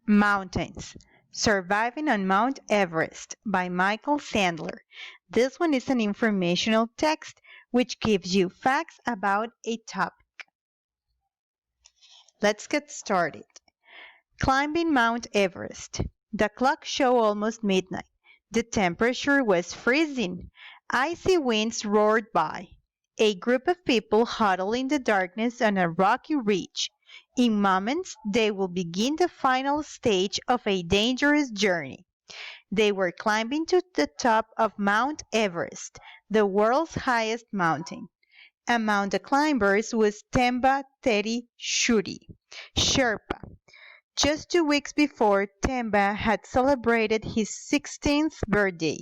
Mountains. Surviving on Mount Everest by Michael Sandler. This one is an informational text which gives you facts about a topic. Let's get started. Climbing Mount Everest. The clock showed almost midnight. The temperature was freezing. Icy winds roared by. A group of people huddled in the darkness on a rocky ridge. In moments, they will begin the final stage of a dangerous journey. They were climbing to the top of Mount Everest, the world's highest mountain. Among the climbers was Temba Teri Shuri, Sherpa. Just 2 weeks before, Temba had celebrated his 16th birthday.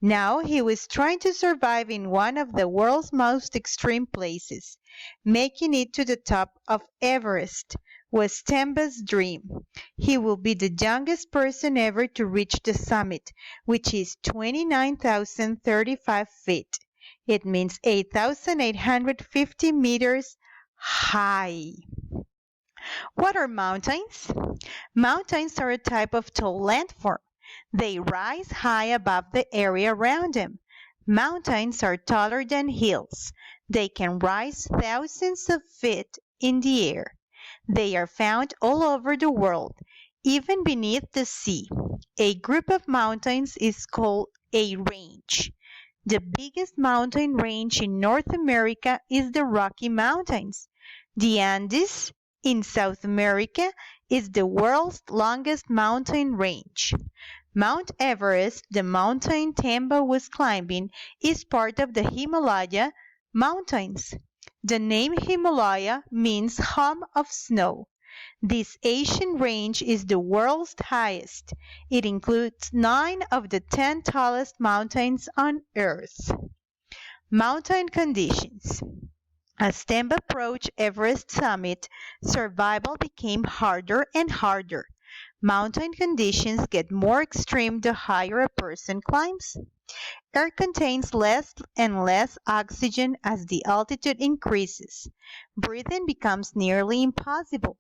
Now he was trying to survive in one of the world's most extreme places. Making it to the top of Everest was Temba's dream. He will be the youngest person ever to reach the summit, which is 29,035 feet. It means 8,850 meters high. What are mountains? Mountains are a type of tall landform. They rise high above the area around them. Mountains are taller than hills. They can rise thousands of feet in the air. They are found all over the world, even beneath the sea. A group of mountains is called a range. The biggest mountain range in North America is the Rocky Mountains. The Andes in South America is the world's longest mountain range. Mount Everest, the mountain Temba was climbing, is part of the Himalaya Mountains. The name Himalaya means home of snow. This Asian range is the world's highest. It includes 9 of the 10 tallest mountains on Earth. Mountain conditions. As Temba approached Everest summit, survival became harder and harder. Mountain conditions get more extreme the higher a person climbs. Air contains less and less oxygen as the altitude increases. Breathing becomes nearly impossible.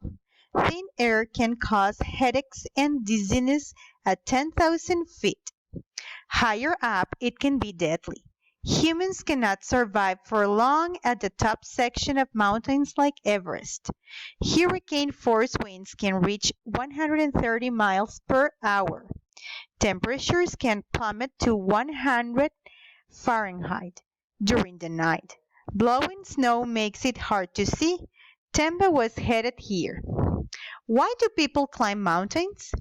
Thin air can cause headaches and dizziness at 10,000 feet. Higher up, it can be deadly. Humans cannot survive for long at the top section of mountains like Everest. Hurricane force winds can reach 130 miles per hour. Temperatures can plummet to 100 Fahrenheit during the night. Blowing snow makes it hard to see. Temba was headed here. Why do people climb mountains?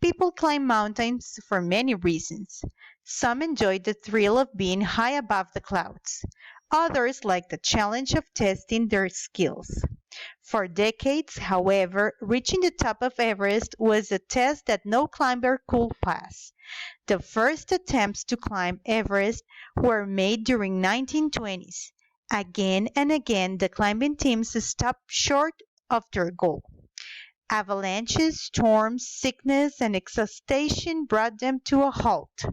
People climb mountains for many reasons. Some enjoy the thrill of being high above the clouds. Others like the challenge of testing their skills. For decades, however, reaching the top of Everest was a test that no climber could pass. The first attempts to climb Everest were made during 1920s. Again and again, the climbing teams stopped short of their goal. Avalanches, storms, sickness, and exhaustion brought them to a halt.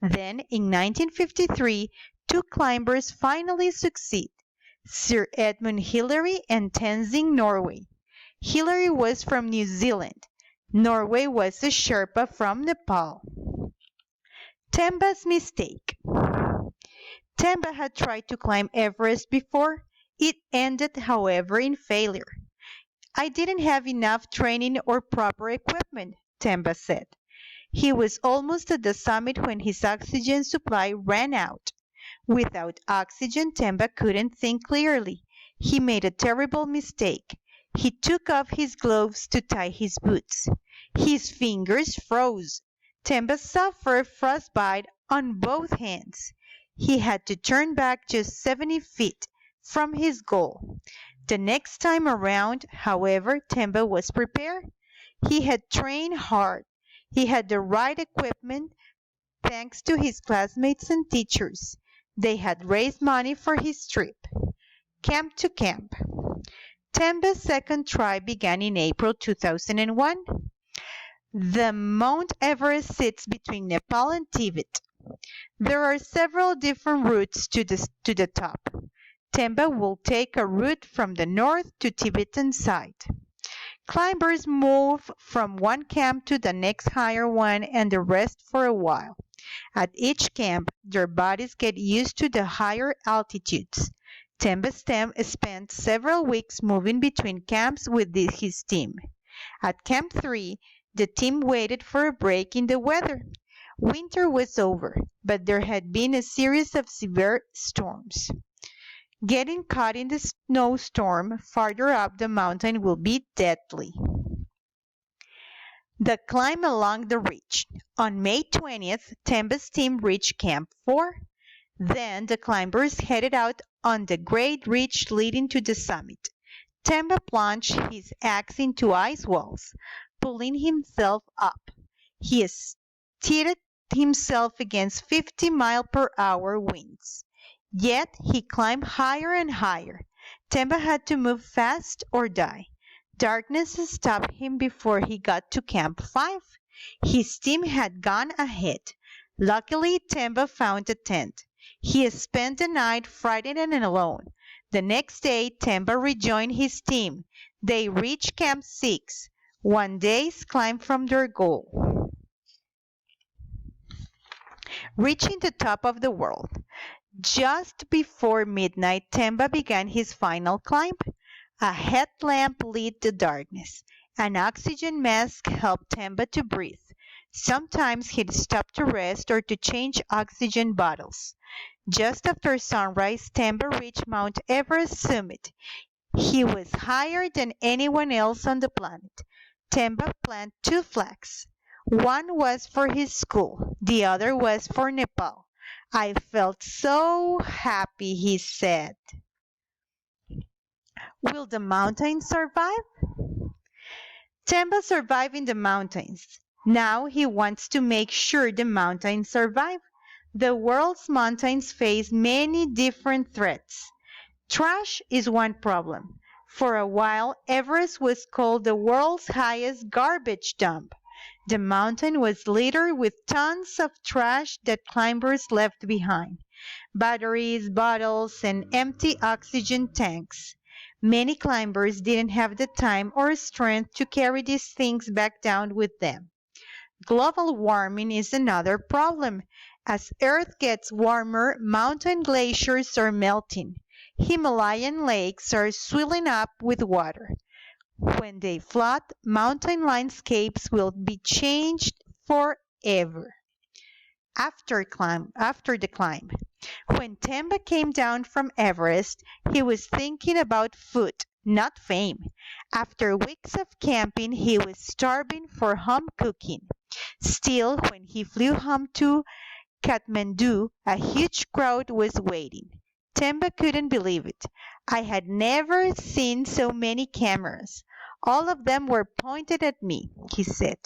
Then, in 1953, 2 climbers finally succeed. Sir Edmund Hillary and Tenzing Norway. Hillary was from New Zealand. Norway was a Sherpa from Nepal. Temba's mistake. Temba had tried to climb Everest before. It ended, however, in failure. I didn't have enough training or proper equipment, Temba said. He was almost at the summit when his oxygen supply ran out. Without oxygen, Temba couldn't think clearly. He made a terrible mistake. He took off his gloves to tie his boots. His fingers froze. Temba suffered frostbite on both hands. He had to turn back just 70 feet from his goal. The next time around, however, Temba was prepared. He had trained hard. He had the right equipment thanks to his classmates and teachers. They had raised money for his trip. Camp to camp. Temba's second try began in April 2001. The Mount Everest sits between Nepal and Tibet. There are several different routes to the top. Temba will take a route from the north to Tibetan side. Climbers move from one camp to the next higher one and the rest for a while. At each camp, their bodies get used to the higher altitudes. Tembestem spent several weeks moving between camps with his team. At Camp 3, the team waited for a break in the weather. Winter was over, but there had been a series of severe storms. Getting caught in the snowstorm farther up the mountain will be deadly. The climb along the ridge. On May 20th, Temba's team reached Camp 4. Then the climbers headed out on the great ridge leading to the summit. Temba plunged his axe into ice walls, pulling himself up. He steadied himself against 50-mile-per-hour winds. Yet he climbed higher and higher. Temba had to move fast or die. Darkness stopped him before he got to Camp 5. His team had gone ahead. Luckily, Temba found a tent. He spent the night frightened and alone. The next day, Temba rejoined his team. They reached Camp 6, one day's climb from their goal. Reaching the top of the world. Just before midnight, Temba began his final climb. A headlamp lit the darkness. An oxygen mask helped Temba to breathe. Sometimes he'd stop to rest or to change oxygen bottles. Just after sunrise, Temba reached Mount Everest summit. He was higher than anyone else on the planet. Temba planted 2 flags. One was for his school, the other was for Nepal. I felt so happy, he said. Will the mountains survive? Temba survived in the mountains. Now he wants to make sure the mountains survive. The world's mountains face many different threats. Trash is one problem. For a while, Everest was called the world's highest garbage dump. The mountain was littered with tons of trash that climbers left behind. Batteries, bottles, and empty oxygen tanks. Many climbers didn't have the time or strength to carry these things back down with them. Global warming is another problem. As Earth gets warmer, mountain glaciers are melting. Himalayan lakes are swelling up with water. When they flood, mountain landscapes will be changed forever. After the climb. When Temba came down from Everest, he was thinking about food, not fame. After weeks of camping, he was starving for home cooking. Still, when he flew home to Kathmandu, a huge crowd was waiting. Temba couldn't believe it. I had never seen so many cameras. All of them were pointed at me, he said.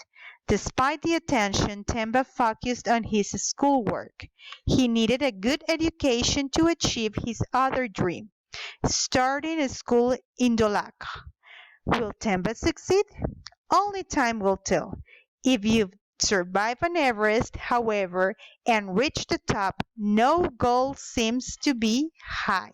Despite the attention, Temba focused on his schoolwork. He needed a good education to achieve his other dream, starting a school in Dolaka. Will Temba succeed? Only time will tell. If you've survived on Everest, however, and reached the top, no goal seems to be high.